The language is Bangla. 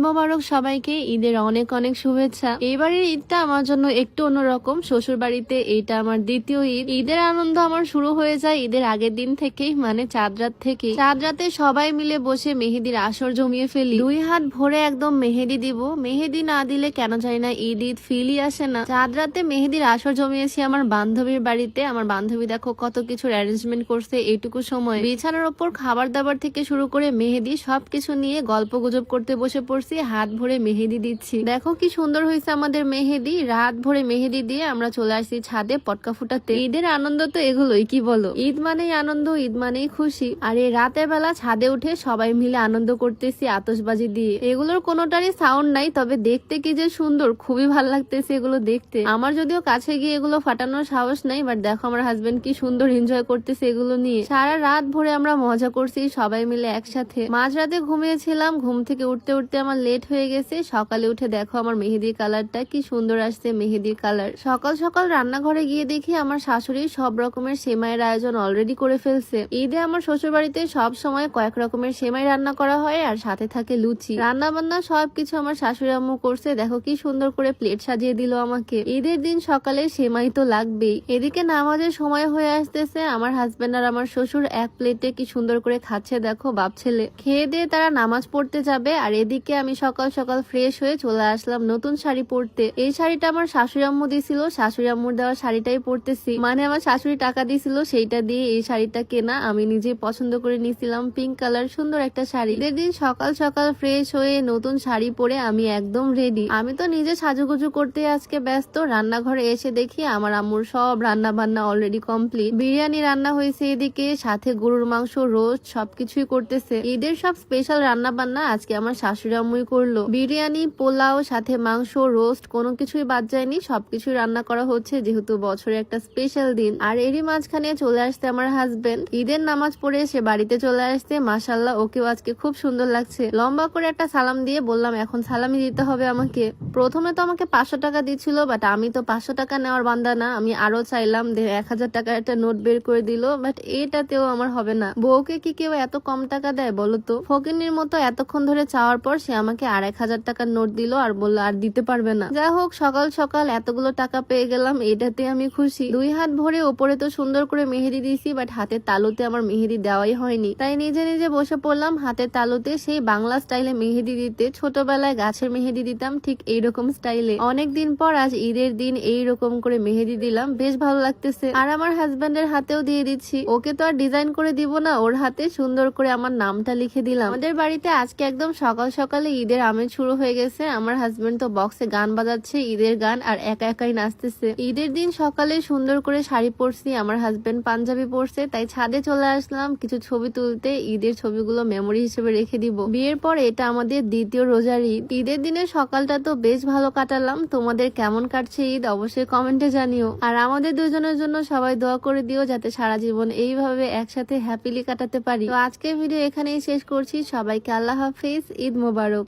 মোবারক সবাইকে, ঈদের অনেক অনেক শুভেচ্ছা। এবারের ঈদটা আমার জন্য একটু অন্যরকম। শ্বশুর বাড়িতে এইটা আমার দ্বিতীয় ঈদ। ঈদের আনন্দ আমার শুরু হয়ে যায় ঈদের আগের দিন থেকেই, মানে চাঁদ রাত থেকে। চাঁদ রাতে সবাই মিলে বসে মেহেদির আসর জমিয়ে ফেলি। 2 হাত ভরে একদম মেহেদি দিব। মেহেদি না দিলে কেন জানি না ঈদ ঈদ ফিলই আসে না। চাঁদ রাতে মেহেদির আসর জমিয়েছি আমার বান্ধবীর বাড়িতে। আমার বান্ধবী দেখো কত কিছুর অ্যারেঞ্জমেন্ট করছে এইটুকু সময়। বিছানার ওপর খাবার দাবার থেকে শুরু করে মেহেদি সবকিছু নিয়ে গল্প গুজব করতে বসে পড়ছি, হাত ভরে মেহেদি দিচ্ছি। দেখো কি সুন্দর হয়েছে আমাদের মেহেদি। রাত ভরে মেহেদি দিয়ে আমরা চলে আসছি ছাদে পটকা ফুটাতে। ঈদের আনন্দ তো এগুলোই, কি বলো? ঈদ মানেই আনন্দ, ঈদ মানেই খুশি। আর এই রাতের বেলা ছাদে উঠে সবাই মিলে আনন্দ করতেছি আতশবাজি দিয়ে। এগুলোর কোনোটারই সাউন্ড নাই, তবে দেখতে কি যে সুন্দর, খুবই ভালো লাগতেছে এগুলো দেখতে। আমার যদিও কাছে গিয়ে এগুলো ফাটানোর সাহস নাই, বাট দেখো আমার হাজবেন্ড কি সুন্দর এনজয় করতেছে এগুলো নিয়ে। সারা রাত ভরে আমরা মজা করছি সবাই মিলে একসাথে। মাঝরাতে ঘুমিয়েছিলাম, ঘুম থেকে উঠতে উঠতে আমার লেট হয়ে গেছে। সকালে উঠে দেখো আমার মেহেদির কালারটা কি সুন্দর আসছে, মেহেদির কালার। সকাল সকাল রান্নাঘরে গিয়ে দেখি আমার শাশুড়ি সব রকমের সেমাইয়ের আয়োজন অলরেডি করে ফেলছে। ঈদে আমার শ্বশুর বাড়িতে সব সময় কয়েক রকমের সেমাই রান্না করা হয়, আর সাথে থাকে লুচি। রান্না বান্না সবকিছু আমার শাশুড়ি আম্মু করছে। দেখো কি সুন্দর করে প্লেট সাজিয়ে দিল আমাকে। ঈদের দিন সকালে সেমাই তো লাগবেই। এদিকে নামাজের সময় হয়ে আসতেছে। আমার হাজবেন্ড আর আমার শ্বশুর এক প্লেটে কি সুন্দর করে খাচ্ছে দেখো, বাপ ছেলে। খেয়ে দিয়ে তারা নামাজ পড়তে যাবে, আর এদিকে আমি সকাল সকাল ফ্রেশ হয়ে চলে আসলাম নতুন শাড়ি পরতে। এই শাড়িটা আমার শাশুড়ি আম্মু দিছিল, শাশুড়ি আম্মুর দেওয়া শাড়িটাই পরতেছি। মানে আমার শাশুড়ি টাকা দিছিল, সেইটা দিয়ে এই শাড়িটা কেনা। আমি নিজেই পছন্দ করে নিয়েছিলাম, পিঙ্ক কালার সুন্দর একটা শাড়ি। ঈদের দিন সকাল সকাল ফ্রেশ হয়ে নতুন শাড়ি পরে আমি একদম রেডি। আমি তো নিজে সাজুগুজু করতে আজকে ব্যস্ত। রান্নাঘরে এসে দেখি আমার আম্মুর সব রান্না বান্না অলরেডি কমপ্লিট। বিরিয়ানি রান্না হয়েছে এদিকে, সাথে গরুর মাংস, রোস্ট সবকিছুই করতেছে। ঈদের সব স্পেশাল রান্না বান্না আজকে আমার শাশুড়ি আম্মুই করলো। বিরিয়ানি, পোলাও, সাথে মাংস, রোস্ট কোনো কিছুই বাদ যায়নি, সবকিছুই রান্না করা হচ্ছে যেহেতু বছরে একটা স্পেশাল দিন। আর এরই মাঝখানে চলে আসছে আমার হাজবেন্ড। ঈদের নামাজ পড়ে সে বাড়িতে চলে আসছে। মাশাল্লাহ, ওকেও আজকে খুব সুন্দর লাগছে। লম্বা করে একটা সালাম দিয়ে বললাম এখন সালামি দিতে হবে আমাকে। প্রথমে তো আমাকে 500 টাকা দিচ্ছিল, বাট আমি তো 500 টাকা নেওয়ার বান্দা না। আমি আরো চাইলাম, 1000 টাকার একটা নোট বের করে দিল, বাট এটাতেও আমার হবে না। বউকে কি কেউ এত কম টাকা দেয় বলো তো? ফকিন্নির মতো এতক্ষণ ধরে চাওয়ার পর সে আমাকে 2500 টাকার নোট দিল আর বললো আর দিতে পারবে না। যাই হোক, সকাল সকাল এতগুলো টাকা পেয়ে গেলাম, এটাতে আমি খুশি। 2 হাত ভরে ওপরে তো সুন্দর করে মেহেদি দিয়েছি, বাট হাতের তালুতে আমার মেহেদি দেওয়াই হয়নি। তাই নিজে নিজে বসে পড়লাম হাতের তালুতে সেই বাংলা স্টাইলে মেহেদি দিতে। ছোটবেলায় গাছের মেহেদি দিতাম ঠিক এইরকম স্টাইলে। অনেকদিন পর আজ ঈদের দিন এইরকম করে মেহেদি দিলাম, বেশ ভালো লাগতেছে। আর আমার হাজবেন্ডের হাতেও দিয়ে দিচ্ছি। ওকে তো আর ডিজাইন করে দিব না, ওর হাতে সুন্দর করে আমার নামটা লিখে দিলাম। আমাদের বাড়িতে আজকে একদম সকাল সকালে ঈদের আমেজ শুরু হয়ে গেছে। আমার হাজবেন্ড তো বক্সে গান বাজাচ্ছে, ঈদের গান, আর একা একাই নাচতেছে। ঈদের দিন সকালে সুন্দর করে শাড়ি পরছি, আমার হাজবেন্ড পাঞ্জাবি পরছে। তাই ছাদে চলে আসলাম কিছু ছবি তুলতে। ঈদের ছবিগুলো মেমোরি হিসেবে রেখে দিব। বিয়ের পর এটা আমাদের দ্বিতীয় রোজার ঈদ। ঈদের দিনের সকালটা তো বেশ ভালো কাটালাম। তোমাদের কেমন কাটছে ঈদ অবশ্যই কমেন্টে জানিও। আর আমাদের দুজনের জন্য সবাই দোয়া করে দিও যাতে সারা জীবন এইভাবে একসাথে হ্যাপিলি কাটাতে পারি। তো আজকের ভিডিও এখানেই শেষ করছি। সবাইকে আল্লাহ হাফেজ, ঈদ মোবারক।